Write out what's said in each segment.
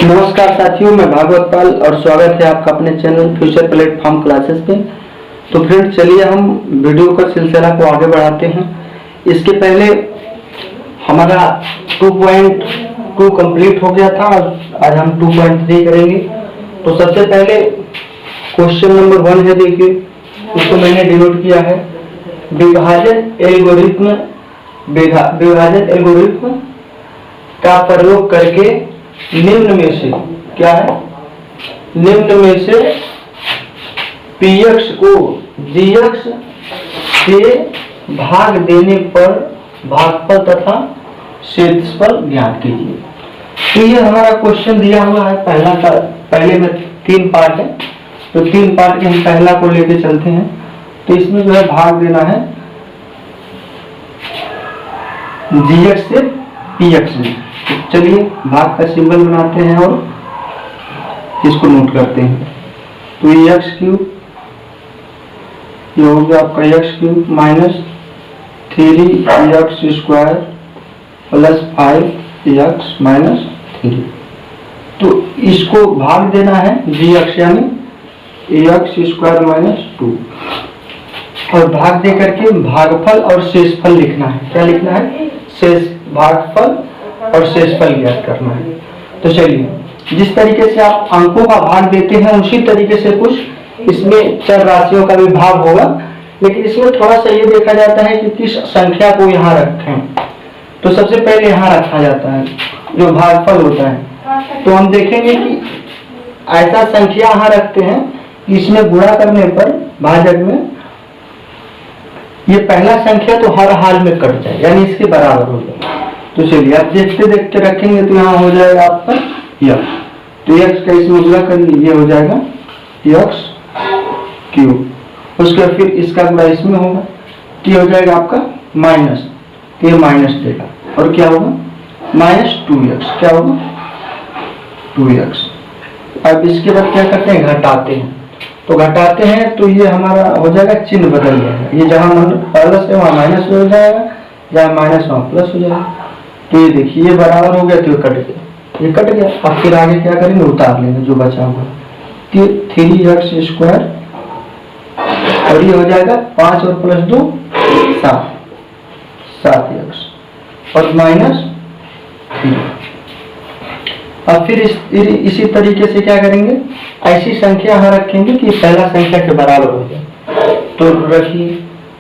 नमस्कार साथियों, मैं भागवत पाल और स्वागत है आपका अपने चैनल फ्यूचर प्लेटफॉर्म क्लासेस पे। तो फ्रेंड, चलिए हम वीडियो का सिलसिला को आगे बढ़ाते हैं। इसके पहले हमारा 2.2 कंप्लीट हो गया था और आज हम 2.3 करेंगे। तो सबसे पहले क्वेश्चन नंबर 1 है, देखिए उसको मैंने डिनोट किया है विभाजन एल्गोरिथ्म का प्रयोग करके निम्न में से क्या है, निम्न में से px को gx से भाग देने पर भागफल तथा शेषफल ज्ञात कीजिए। तो ये हमारा क्वेश्चन दिया हुआ है। पहले में 3 पार्ट है, तो 3 पार्ट के हम पहला को लेके चलते हैं। तो इसमें जो है भाग देना है gx से px में। चलिए भाग का सिंबल बनाते हैं और इसको नोट करते हैं। तो ये एक्स क्यूब, ये हो गया आपका x cube minus 3x square plus 5x minus 3। तो इसको भाग देना है gx यानी x स्क्वायर माइनस 2 और भाग दे करके भागफल और शेषफल लिखना है। क्या लिखना है? भागफल और शेषफल ज्ञात करना है। तो चलिए, जिस तरीके से आप अंकों का भाग देते हैं उसी तरीके से कुछ इसमें चर राशियों का भी भाग होगा, लेकिन इसमें थोड़ा सा ये देखा जाता है कि किस संख्या को यहाँ रखें। तो सबसे पहले यहाँ रखा जाता है जो भागफल होता है। तो हम देखेंगे कि ऐसा संख्या यहाँ रखते हैं कि इसमें गुणा करने पर भाजक में ये पहला संख्या तो हर हाल में कट जाए, यानी इसके बराबर हो जाए। तो चलिए आप देखते देखते रखेंगे तो यहाँ हो जाएगा आपका यक्स। तो यक्स का इसमें गुणा करिए, ये हो जाएगा यक्स क्यूब। उसके फिर इसका गुणा इसमें होगा, तो हो जाएगा आपका माइनस, तो ये माइनस देगा और क्या होगा माइनस 2x। क्या होगा 2x। अब इसके बाद क्या करते हैं, घटाते हैं। तो घटाते हैं तो ये हमारा हो जाएगा, चिन्ह बदल जाएगा। ये जहाँ प्लस है वहाँ माइनस हो जाएगा, जहाँ माइनस वहाँ प्लस हो जाएगा। तो ये देखिए ये बराबर हो गया, तो ये कट गया, ये कट गया। अब फिर आगे क्या करेंगे, उतार लेंगे जो बचा हुआ। तो 3x स्क्वायर और ये हो जाएगा 5 और प्लस 2 7x और माइनस 3। अब फिर इसी तरीके से क्या करेंगे, ऐसी संख्या यहाँ रखेंगे कि पहला संख्या के बराबर हो जाए। तो रखिए,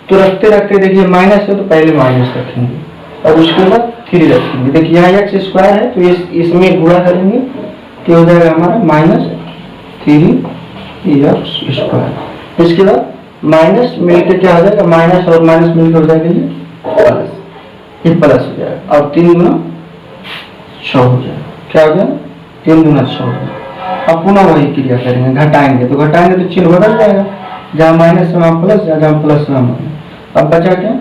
तो रखते रखते देखिए माइनस है तो पहले माइनस रखेंगे और उसके बाद 3 रखेंगे। देखिए यहाँ एक्स स्क्वायर है तो इसमें गुणा करेंगे तो हो जाएगा हमारा माइनस 3x स्क्वायर। इसके बाद माइनस मिलकर क्या हो जाएगा, माइनस और माइनस मिलकर हो जाएगा ये प्लस, ये प्लस हो जाएगा और 3 गुना 6 हो जाएगा। क्या हो जाएगा 3 गुना 6 हो जाएगा। अब पुनः वही क्रिया करेंगे, घटाएंगे तो चिन्ह बदल जाएगा, जहाँ माइनस है वहाँ प्लस, जहाँ प्लस है वहाँ माइनस। अब बचा क्या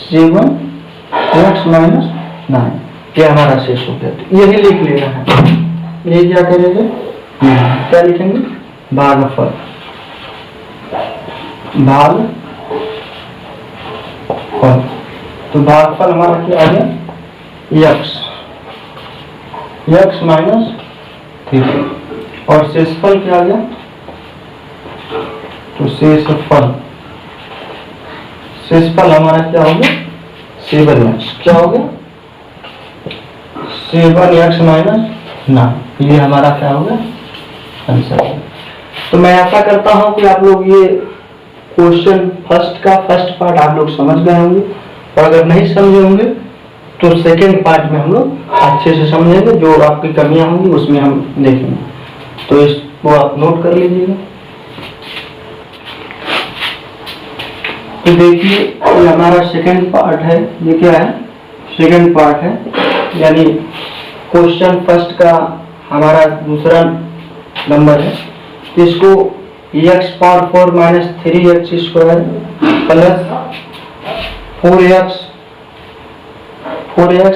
7x माइनस 9, ये हमारा शेष हो गया। तो यही लिख लेना है। ये क्या करेंगे, क्या लिखेंगे, भागफल, भागफल। तो भागफल हमारा क्या आ गया, x माइनस 3 और शेषफल क्या आ गया, तो शेषफल हमारा क्या हो गया 7x। क्या हो गया 7x माइनस 9। ये हमारा क्या होगा आंसर। तो मैं आशा करता हूं कि आप लोग ये क्वेश्चन फर्स्ट पार्ट आप लोग समझ गए होंगे, और अगर नहीं समझे होंगे तो सेकेंड पार्ट में हम लोग अच्छे से समझेंगे। जो आपकी कमियां होंगी उसमें हम देखेंगे। तो इसको आप नोट कर लीजिएगा। तो देखिए ये हमारा सेकेंड पार्ट है। ये क्या है, सेकेंड पार्ट है, यानी क्वेश्चन फर्स्ट का हमारा दूसरा नंबर है। इसको x power 4 minus 3x square plus 4x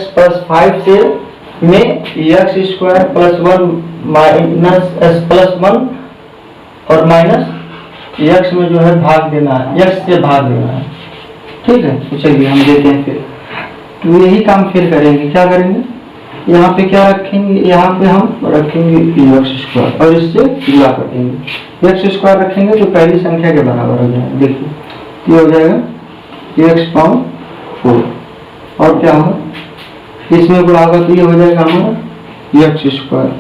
plus 5 से में x square plus 1 minus s plus 1 और माइनस x में जो है भाग देना है, x से भाग देना है। ठीक है, तो चलिए हम देते हैं फिर। तो यही काम फिर करेंगे। क्या करेंगे, यहाँ पे क्या रखेंगे, यहाँ पे हम रखेंगे एक्स स्क्वायर और इससे गुणा कर देंगे। एक्स स्क्वायर रखेंगे तो पहली संख्या के बराबर हो जाएगा। देखिए ये हो जाएगा एक्स पावर 4 और क्या होगा इसमें गुणा होगा तो ये हो जाएगा हमारा एक्स स्क्वायर,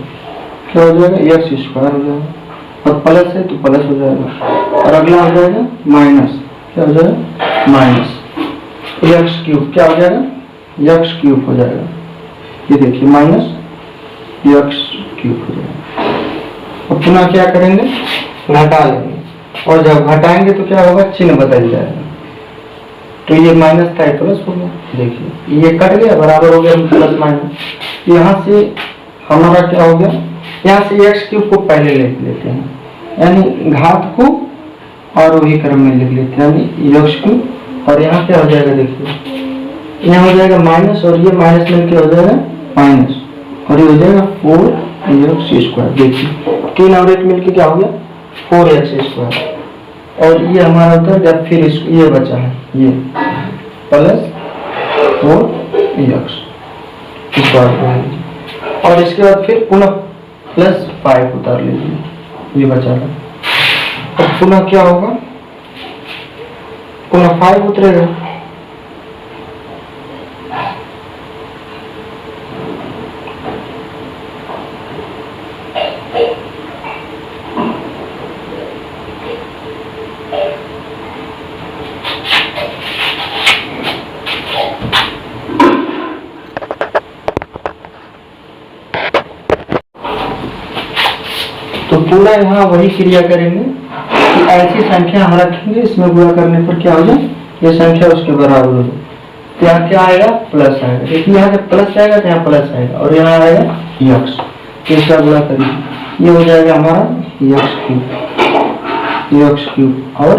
क्या हो जाएगा एक्स स्क्वायर हो जाएगा और प्लस है तो प्लस हो जाएगा और अगला हो जाएगा माइनस, क्या हो जाएगा माइनस एक्स क्यूब, क्या हो जाएगा एक्स क्यूब हो जाएगा। ये देखिए माइनस एक्स क्यूब हो जाएगा। अब पुनः क्या करेंगे घटा लेंगे और जब घटाएंगे तो क्या होगा चिन्ह बदल जाएगा। तो ये माइनस था प्लस हो गया, देखिए ये कट गया बराबर हो गया प्लस माइनस। यहाँ से हमारा क्या हो गया, यहाँ से एक्स क्यूब को पहले लिख लेते हैं यानी घात को आरोही क्रम में लिख लेते हैं यानी एक्स क्यूब और यहाँ क्या हो जाएगा देखिए यहाँ हो जाएगा माइनस और ये माइनस मिलकर हो जाएगा माइनस और ये हो जाएगा 4x स्क्वायर। देखिए 3 और 8 मिलकर क्या हो गया 4x स्क्वायर और ये हमारा उतर गया। फिर ये बचा है ये प्लस 4x स्क्वायर और इसके बाद फिर पुनः प्लस 5 उतार लीजिए, ये बचा है। और पुनः क्या होगा पुनः 5 उतरेगा तो पूरा यहाँ वही क्रिया करेंगे कि ऐसी संख्या हम रखेंगे इसमें गुणा करने पर क्या हो जाए ये संख्या उसके बराबर हो जाए। तो यहाँ क्या आएगा प्लस आएगा, देखिए यहाँ जब प्लस आएगा तो यहाँ प्लस आएगा और यहाँ आएगा एक्स, इसका गुणा करिए ये हो जाएगा हमारा एक्स क्यूब और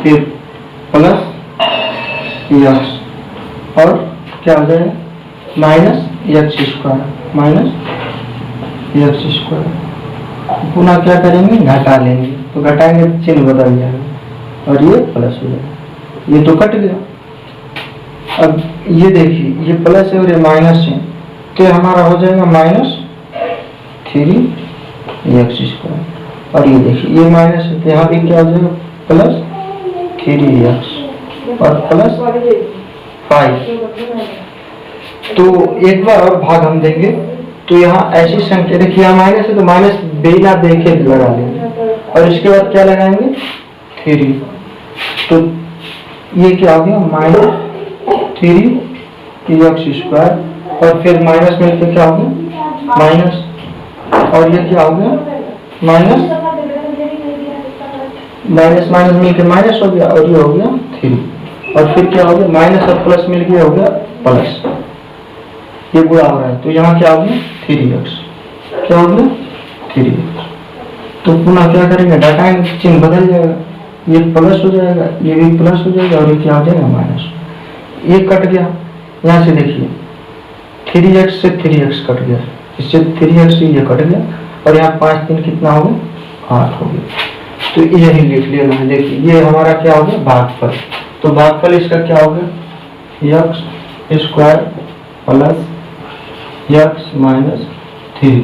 फिर प्लस एक्स और क्या हो जाएगा माइनस एक्स स्क्वायर। पुनः क्या करेंगे घटा लेंगे तो घटाएंगे तो चिन्ह बदल जाएगा और ये प्लस हो जाएगा, ये तो कट गया। अब ये देखिए ये प्लस है और ये माइनस है तो हमारा हो जाएगा माइनस 3x स्क्वायर और ये देखिए ये माइनस है तो यहाँ भी क्या हो जाएगा प्लस 3x और प्लस 5। तो एक बार और भाग हम देंगे तो यहाँ ऐसी संख्या देखिए यहाँ माइनस है तो माइनस बिना देखे लगा लेंगे और इसके बाद क्या लगाएंगे 3 तो ये क्या हो गया माइनस 3x स्क्वायर और फिर माइनस मिलकर क्या हो गया माइनस और ये क्या हो गया माइनस मिलकर माइनस हो गया और ये हो गया 3 और फिर क्या हो गया माइनस और प्लस मिलकर हो गया प्लस, ये गुणा हो रहा है तो यहाँ क्या हो गया 3x, क्या हो गया 3x। तो पुनः क्या करेंगे घटाएंगे चिन्ह बदल जाएगा, ये प्लस हो जाएगा ये भी प्लस हो जाएगा और ये क्या हो जाएगा माइनस, ये कट गया। यहाँ से देखिए 3x से 3x कट गया, इससे 3x से ये कट गया और यहाँ 5 3 कितना हो गया 8 हो गया। तो यही लिख लेना है। देखिए ये हमारा क्या हो गया भागफल, तो भागफल इसका क्या हो गया x square plus x minus 3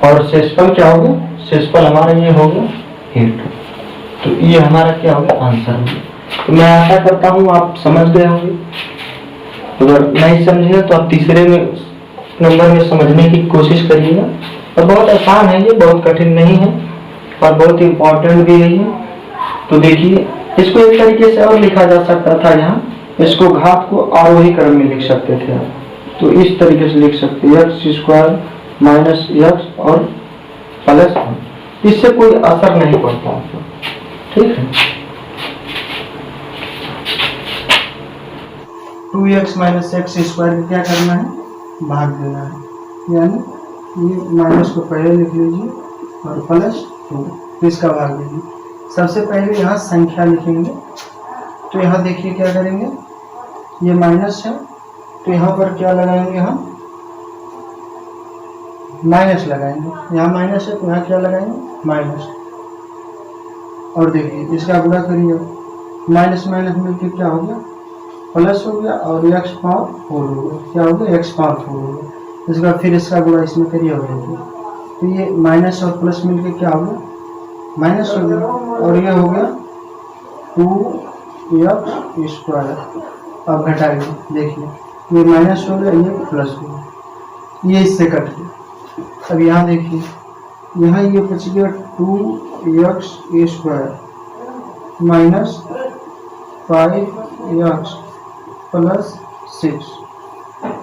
और शेषफल क्या हो गया, शेषफल हमारा ये हो गया 8। तो ये हमारा क्या हो गया आंसर हो गया। तो मैं आशा करता हूँ आप समझ गए होंगे, अगर नहीं समझे तो आप तीसरे नंबर में समझने की कोशिश करिएगा। और बहुत आसान है ये, बहुत कठिन नहीं है और बहुत इम्पोर्टेंट भी है ये। तो देखिए इसको एक तरीके से और लिखा जा सकता था, यहाँ इसको घात को आरोही क्रम में लिख सकते थे आप, तो इस तरीके से लिख सकते एक्स स्क्वायर माइनस एक्स और प्लस 1, इससे कोई असर नहीं पड़ता आपको, ठीक है। 2x माइनस एक्स स्क्वायर क्या करना है, भाग देना है, यानी ये माइनस को पहले लिख लीजिए और प्लस 2 इसका भाग दीजिए। सबसे पहले यहाँ संख्या लिखेंगे, तो यहाँ देखिए क्या करेंगे, ये माइनस है तो यहाँ पर क्या लगाएंगे हम माइनस लगाएंगे, यहाँ माइनस है तो यहाँ क्या लगाएंगे माइनस। और देखिए इसका गुणा करिए, माइनस माइनस मिलकर क्या हो गया प्लस हो गया और x पावर 4 हो गया, क्या हो गया x पावर 4 हो गया। इसका फिर इसका गुणा इसमें करिए हो गया। तो ये माइनस और प्लस मिलके क्या हो गया, माइनस हो गया, और ये हो गया 2x²। अब घटाइए, देखिए ये माइनस हो गया, ये प्लस हो गया, ये इससे कट गया। अब यहाँ देखिए, यहाँ ये बच गया 2x² माइनस 5x प्लस 6।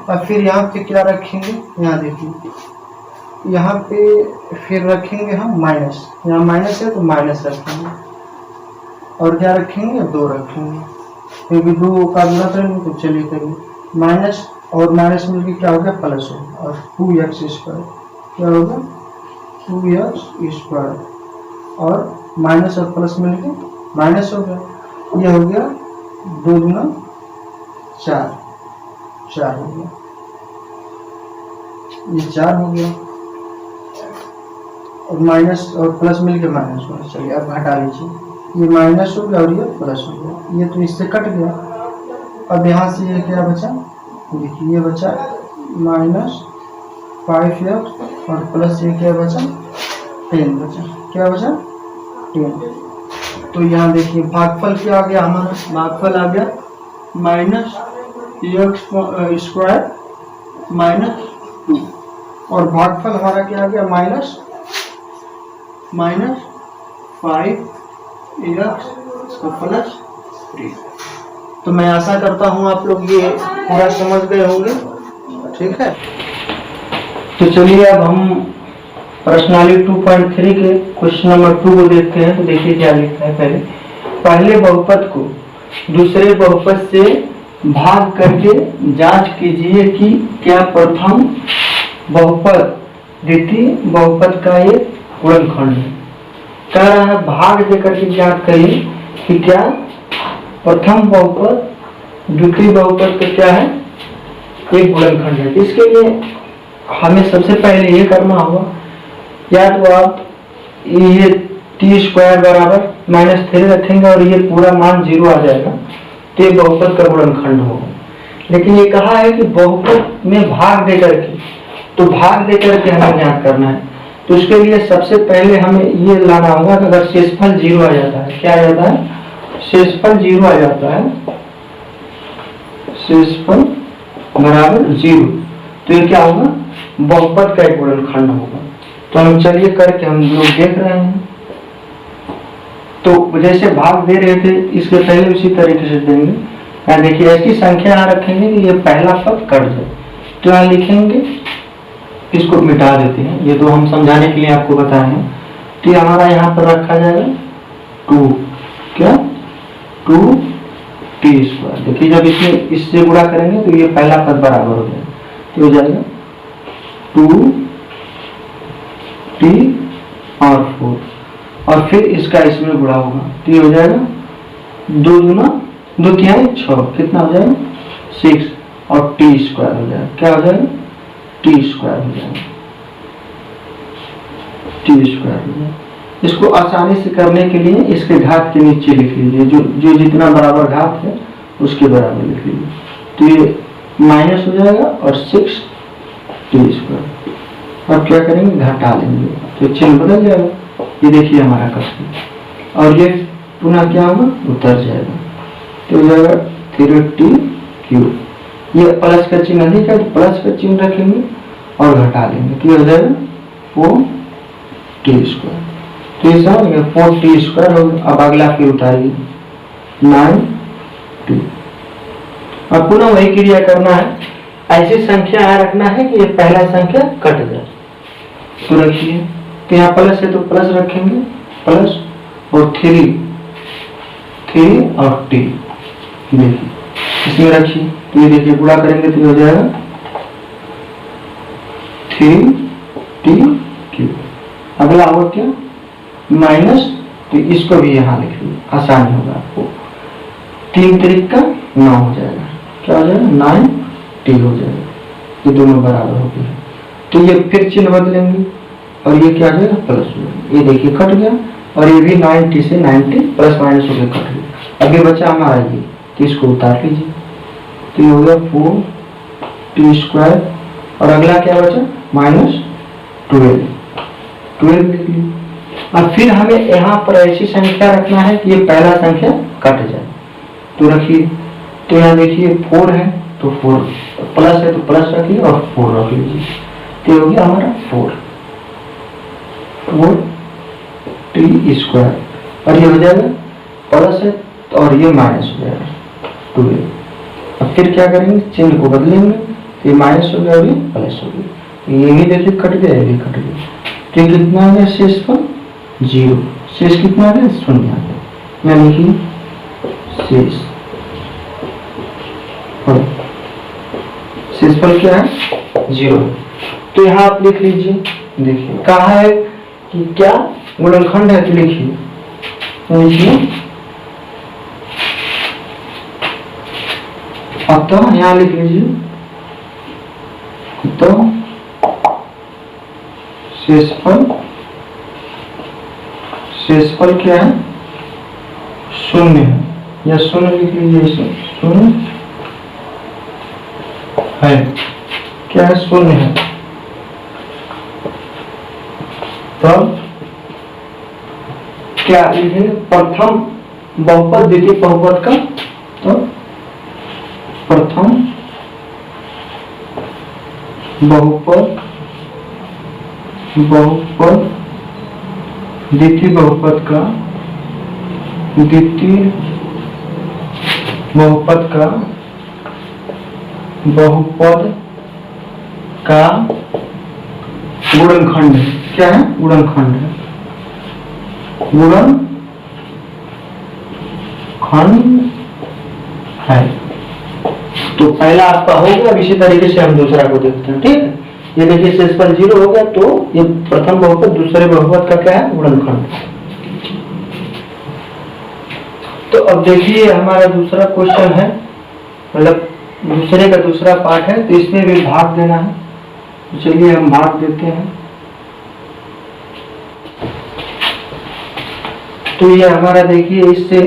और फिर यहाँ पे क्या रखेंगे, यहाँ देखिए, यहाँ पे फिर रखेंगे हम माइनस, यहाँ माइनस है तो माइनस रखेंगे, और क्या रखेंगे, 2 रखेंगे, क्योंकि 2 का गुणा करेंगे तो चलिए करिए। माइनस और माइनस मिलकर क्या हो गया, प्लस हो गया, और 2x² क्या होगा, 2x², और माइनस और प्लस मिलकर माइनस हो गया, ये हो गया 2 गुना 4, 4 हो गया, ये 4 हो गया, और माइनस और प्लस मिलके माइनस हो गया। चलिए अब घटा लीजिए, ये माइनस हो गया और ये प्लस हो गया, ये तो इससे कट गया। अब यहाँ से ये क्या बचा, देखिए ये बचा -5x और प्लस ये क्या बचा, 10 बचा, क्या बचा 10। तो यहाँ देखिए भागफल क्या आ गया हमारा, भागफल आ गया -x² -2, और भागफल हमारा क्या आ गया, -5x प्लस 3। तो मैं आशा करता हूँ आप लोग ये पूरा समझ गए होंगे, ठीक है। तो चलिए अब हम प्रश्नावली 2.3 के क्वेश्चन नंबर 2 को देखते हैं। तो देखिए क्या लिखा है, पहले बहुपद को दूसरे बहुपद से भाग करके जांच कीजिए कि क्या प्रथम बहुपद द्वितीय बहुपद का एक गुणनखंड है। कह रहा है भाग देकर के ज्ञात करिए कि क्या प्रथम बहुपद द्वितीय बहुपद का क्या है, एक गुणनखंड है। इसके लिए हमें सबसे पहले ये करना होगा, या तो आप ये t² बराबर -3 रखेंगे और ये पूरा मान 0 आ जाएगा, तो ये बहुपद का गुणनखंड होगा। लेकिन ये कहा है कि बहुपद में भाग देकर के, तो भाग देकर के हमें ज्ञात करना है। तो उसके लिए सबसे पहले हमें ये लाना होगा कि अगर शेषफल 0 आ जाता है, क्या आ जाता है, शेषफल 0 आ जाता है, शेषफल बराबर 0, तो ये क्या होगा, बहुपद का एक गुणनखंड होगा। तो हम चलिए करके हम लोग देख रहे हैं। तो जैसे भाग दे रहे थे इसके पहले उसी तरीके से देंगे। यहाँ देखिए ऐसी संख्या यहाँ रखेंगे कि ये पहला पद कट जाए, तो यहाँ लिखेंगे, इसको मिटा देते हैं, ये तो हम समझाने के लिए आपको बताए हैं। तो ये हमारा यहाँ पर रखा जाएगा 2, क्या 2t²। देखिए जब इसमें इससे गुणा करेंगे तो ये पहला पद बराबर हो जाएगा, तो हो जाएगा 2t और 4, और फिर इसका इसमें गुणा होगा, तो ये हो जाएगा 2 गुना 2 क्या है 6, कितना हो जाएगा 6, और t² हो जाएगा, क्या हो जाएगा t² हो जाएगा, t² हो जाएगा। इसको आसानी से करने के लिए इसके घात के नीचे लिख लीजिए, जो जितना बराबर घात है उसके बराबर लिख लीजिए, तो ये माइनस हो जाएगा और 6t²। अब क्या करेंगे, घटा लेंगे, तो चिन्ह बदल जाएगा, ये देखिए हमारा कष्ट, और ये पुनः क्या होगा, उतर जाएगा, तो हो जाएगा 3t³। ये प्लस का चिन्ह अधिक है तो प्लस का चिन्ह रखेंगे और घटा लेंगे, तो ये हो जाएगा 4t²। तो ये समझ गए, 4t² होगा। अब अगला फिर उतारिए 9t। अब पुनः वही क्रिया करना है, ऐसी संख्या यहाँ रखना है कि ये पहला संख्या कट जाए, तो रखिए, तो यहाँ प्लस है तो प्लस रखेंगे, प्लस और 3 और t, देखिए इसमें रखिए, तो ये देखिए गुणा करेंगे तो हो जाएगा 3t³। अगला और क्या, माइनस, तो इसको भी यहाँ लिख लीजिए, आसानी होगा आपको, 3 त्रिक का 9 हो जाएगा, क्या हो जाएगा 9t हो जाएगा, ये दोनों बराबर हो गए। तो ये फिर चिन्ह बदलेंगे और ये क्या हो जाएगा, प्लस हो जाएगा, ये देखिए कट गया, और ये भी 9t से 90 प्लस माइनस हो गया, कट गया। अभी बचा हमारा ये, तो इसको उतार लीजिए, तो ये हो गया 4t² और अगला क्या बचा -12 लिख लिया। अब फिर हमें यहाँ पर ऐसी संख्या रखना है कि ये पहला संख्या कट जाए, तो रखिए। तो यहाँ देखिए 4 है तो 4 प्लस है तो प्लस रखिए और 4 रख लीजिए, तो हो गया हमारा 4 t²। और ये हो जाएगा प्लस है और ये माइनस हो जाएगा 12। अब फिर क्या करेंगे, चिन्ह को बदलेंगे, तो ये माइनस हो गया और ये प्लस हो गया, ये भी देखिए कट गया, ये भी कट गया। तो कितना आ गया शेष पर 0, शेष कितना आ गया 0 आ गया, यानी कि शेष शेषफल क्या है 0। तो यहाँ आप लिख लीजिए, देखिए कहा है कि क्या गुणनखंड है, तो लिखिए अतः यहाँ लिख लीजिए, तो शेषफल क्या है 0 है, या 0 लिख लीजिए, इसे 0 है, क्या है 0 है। तब क्या लिखेंगे, प्रथम बहुपद द्वितीय बहुपद का, तो प्रथम बहुपद द्वितीय बहुपद का बहुपद का गुणनखंड है, क्या है गुणनखंड है, गुणनखंड है। तो पहला आपका हो गया, अब इसी तरीके से हम दूसरा को देखते हैं, ठीक है। ये देखिए शेषफल 0 हो गया, तो ये प्रथम बहुपद दूसरे बहुपद का क्या है गुणनखंड। तो अब देखिए हमारा दूसरा क्वेश्चन है, मतलब दूसरे का दूसरा पार्ट है, तो इसमें भी भाग देना है, तो चलिए हम भाग देते हैं। तो ये हमारा देखिए, इससे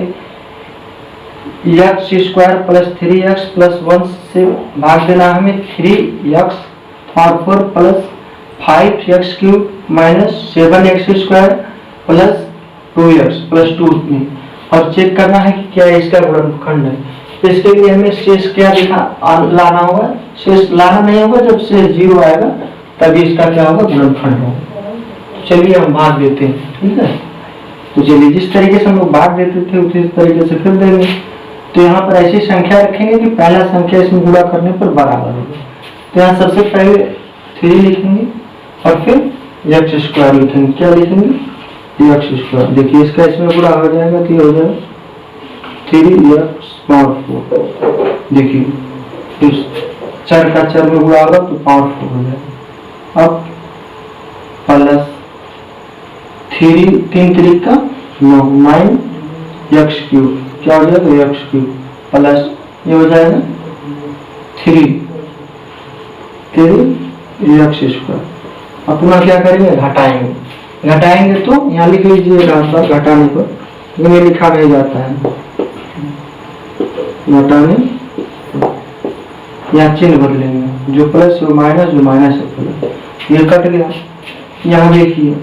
x² + 3x + 1 से भाग देना हमें 3x और 4 + 5x³ - 7x² + 2x + 2 में, और चेक करना है कि क्या इसका गुणनखंड है। तो इसके लिए हमें शेष क्या लाना होगा, शेष लाना नहीं होगा, जब शेष 0 आएगा तभी इसका क्या होगा गुणनखंड होगा। चलिए हम भाग देते हैं, ठीक है। तो चलिए जिस तरीके से हम लोग भाग देते थे उसी तरीके से फिर देंगे। तो यहाँ पर ऐसी संख्या रखेंगे कि पहला संख्या इसमें गुणा करने पर बराबर होगा। तो यहाँ सबसे पहले 3 लिखेंगे और फिर x² लिखेंगे, क्या लिखेंगे x²। देखिए इसका इसमें गुणा हो जाएगा, तो हो जाएगा 3x²। देखिए चर का चर में गुणा होगा तो पावर 4 हो जाएगा। अब प्लस 3 3 का 9x³ क्या हो जाएगा x³ प्लस ये हो जाएगा 3 x²। अपना क्या करेंगे घटाएंगे तो यहाँ लिख लीजिए, घटाने पर ये लिखा नहीं जाता है, घटाने यहाँ चिन्ह बदलेंगे, जो प्लस वो माइनस, जो माइनस है प्लस, ये कट गया। यहाँ देखिए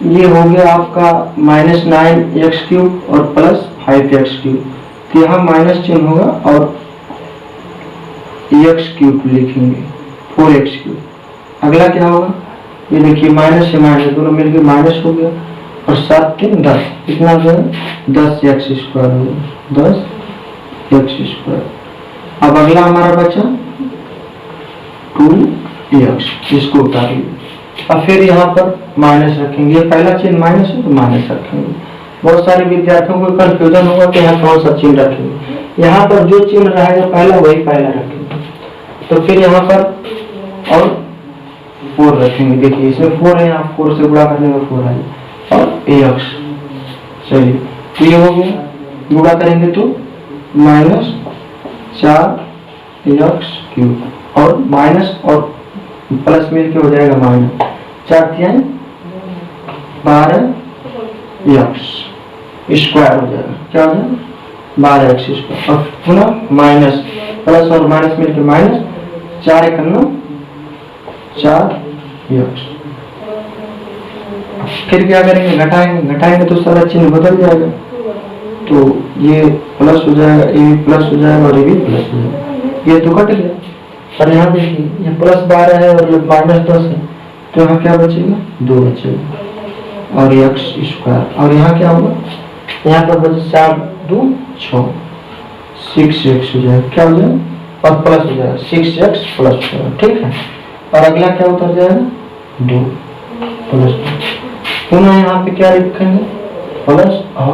ये हो गया आपका -9x³ और प्लस 5x³, तो यहाँ माइनस चिन्ह होगा और x³ लिखेंगे 4x³। अगला क्या होगा, ये देखिए माइनस से माइनस दोनों मिलकर माइनस हो गया, और 7 3 10 कितना हो गया 10x² हो गया, 10x²। अब अगला हमारा बचा 2x, इसको उतार लीजिए। और फिर यहाँ पर माइनस रखेंगे, पहला चिन्ह माइनस है तो माइनस रखेंगे। बहुत सारे विद्यार्थियों को कंफ्यूजन होगा कि यहाँ कौन सा चिन्ह रखेंगे, यहाँ पर जो चिन्ह रहेगा पहला वही पहला रखेंगे। तो फिर यहाँ पर और 4 रखेंगे, देखिए इसमें 4 है, यहाँ 4 से गुणा करने में 4 है, और ax। चलिए तो ये हो गया, गुणा करेंगे तो -4x³ और माइनस और प्लस मिलके हो जाएगा माइनस 4 3 12x² हो जाएगा, क्या हो जाएगा 12x²। और पुनः माइनस प्लस और माइनस मिलके माइनस 4 1 9 4x। फिर क्या करेंगे, घटाएंगे तो सारा चिन्ह बदल जाएगा, तो ये प्लस हो जाएगा, ये भी प्लस हो जाएगा और ये भी प्लस हो जाएगा, ये तो कट गया। और यहाँ देखिए ये +12 है और ये -10 है, तो यहाँ क्या बचेगा, 2 बचेगा और x²। और यहाँ क्या होगा, यहाँ पर बचे 4 2 6, 6x हो जाएगा, क्या हो जाएगा और प्लस हो जाएगा, 6x प्लस हो जाएगा, ठीक है। और अगला क्या उतर जाएगा, 2 प्लस। पुनः यहाँ पे क्या लिखेंगे, प्लस और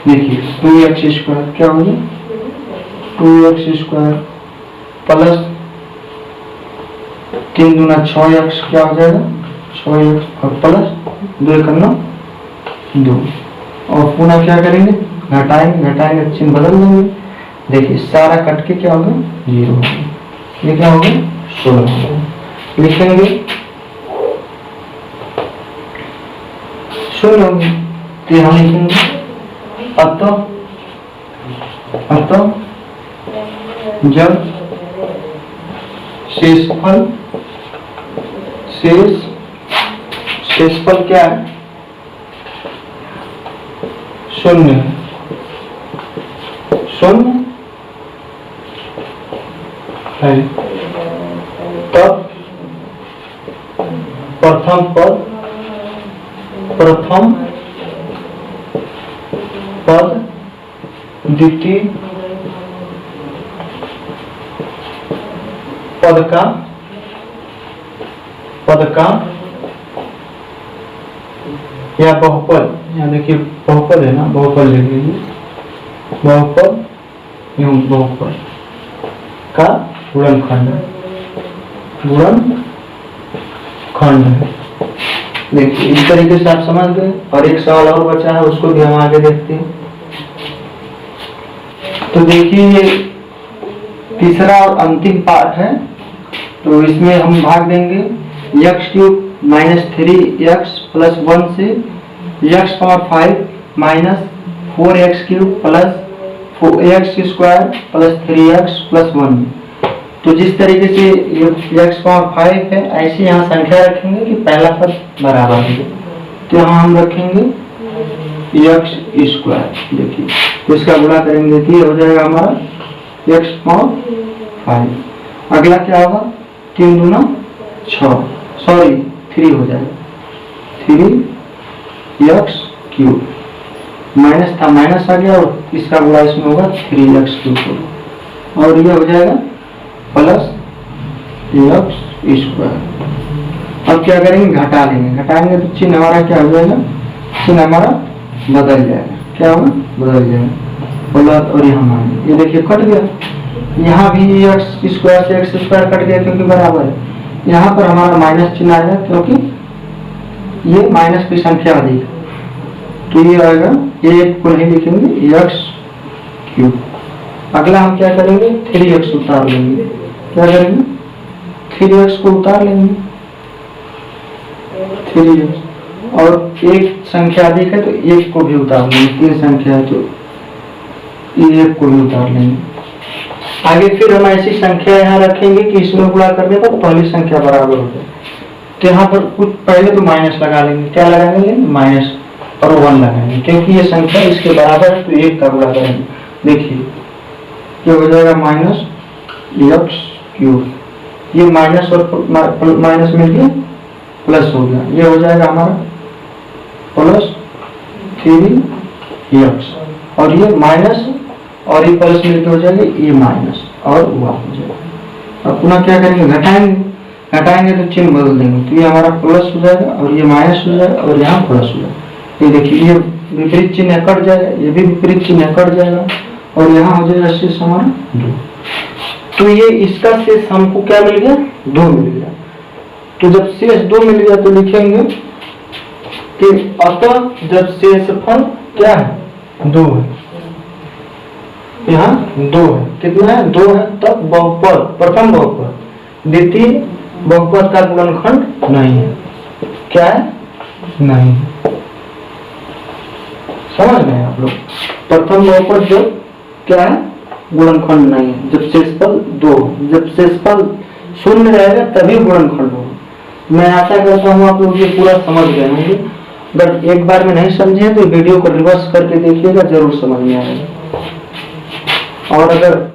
देखिए 2x² क्या हो जाए, 2x² प्लस 3 दूना 6x क्या हो जाएगा, 6x और प्लस 2 करना 2। और पुनः क्या करेंगे, घटाएंगे चिन्ह बदल देंगे। देखिए सारा कट के क्या होगा, 0 होगा, ये क्या होगा 16 होगा। लिखेंगे 0 होगी, तो यहाँ लिखेंगे अतः जब शेषफल क्या है, 0 है, तब प्रथम पद द्वितीय पद का या बहुपद, यहाँ देखिए बहुपद है ना, बहुपद लिख लीजिए, बहुपद का गुणनखंड है। देखिए इस तरीके से आप समझ गए। और एक सवाल और बचा है, उसको भी हम आगे देखते हैं। तो देखिए ये तीसरा और अंतिम पार्ट है, तो इसमें हम भाग देंगे x³ - 3x + 1 से x⁵ - 4x³ + 4x² + 3x + 1। तो जिस तरीके से ये x⁵ है, ऐसे यहाँ संख्या रखेंगे कि पहला पद बराबर है, तो यहाँ हम रखेंगे x²। देखिए तो इसका गुणा करेंगे तो ये हो जाएगा हमारा x⁵। अगला क्या होगा, 3 दूना 6, सॉरी 3 हो जाएगा, 3x³ माइनस था, माइनस आ गया और इसका गुणा इसमें होगा 3x³ होगा, और ये हो जाएगा प्लस x²। अब क्या करेंगे, घटा लेंगे, घटाएंगे तो चिन्ह हमारा क्या हो जाएगा, चिन्ह हमारा बदल जाएगा, क्या होगा, बदल जाएगा प्लस और यहाँ माइनस। ये देखिए कट गया, यहाँ भी x² से x² कट गया क्योंकि बराबर है। यहाँ पर हमारा माइनस चिन्ह आएगा क्योंकि ये माइनस की संख्या अधिक है, तो ये आएगा, ये को नहीं लिखेंगे x³। अगला हम क्या करेंगे, 3x उतार लेंगे, क्या करेंगे 3x को उतार लेंगे, 3x। और एक संख्या अधिक है तो एक को भी उतार लेंगे, 3 संख्या है तो एक को भी उतार लेंगे। आगे फिर हम ऐसी संख्या यहाँ रखेंगे कि इसमें गुणा करने पर पहली संख्या बराबर हो जाए, तो यहाँ पर कुछ पहले तो माइनस लगा लेंगे, क्या लगाएंगे, माइनस और 1 लगाएंगे, क्योंकि ये संख्या इसके बराबर है तो 1 का गुणा करेंगे। देखिए ये हो जाएगा -x³, ये माइनस और माइनस मिलके प्लस हो गया, ये हो जाएगा हमारा प्लस 3x, और ये माइनस और ये प्लस मिलके हो जाएगा ये माइनस और 1 हो जाएगा। अब पुनः क्या करेंगे, घटाएंगे तो चिन्ह बदल देंगे, तो ये हमारा प्लस हो जाएगा और ये माइनस हो जाएगा और यहाँ प्लस हो जाएगा। ये देखिए ये विपरीत चिन्ह कट जाएगा, ये भी विपरीत चिन्ह कट जाएगा और यहाँ हो जाएगा शेष हमारा 2। तो ये इसका शेष हमको क्या मिल गया, 2 मिल गया। तो जब शेष 2 मिल गया तो लिखेंगे कि अतः जब शेषफल क्या है, 2 है, यहाँ 2 है, कितना है, 2 है, तब बहुपद, प्रथम बहुपद द्वितीय बहुपद का गुणनखंड नहीं है, क्या है, नहीं है। समझ गए आप लोग, प्रथम बहुपद जब क्या है, गुणनखंड नहीं है, जब शेषफल 2, जब शेषफल शून्य रहेगा तभी गुणनखंड होगा। मैं आशा करता हूँ आप लोग ये पूरा समझ गए होंगे, बट एक बार में नहीं समझे तो वीडियो को रिवर्स करके देखिएगा, जरूर समझ में आएगा। और अगर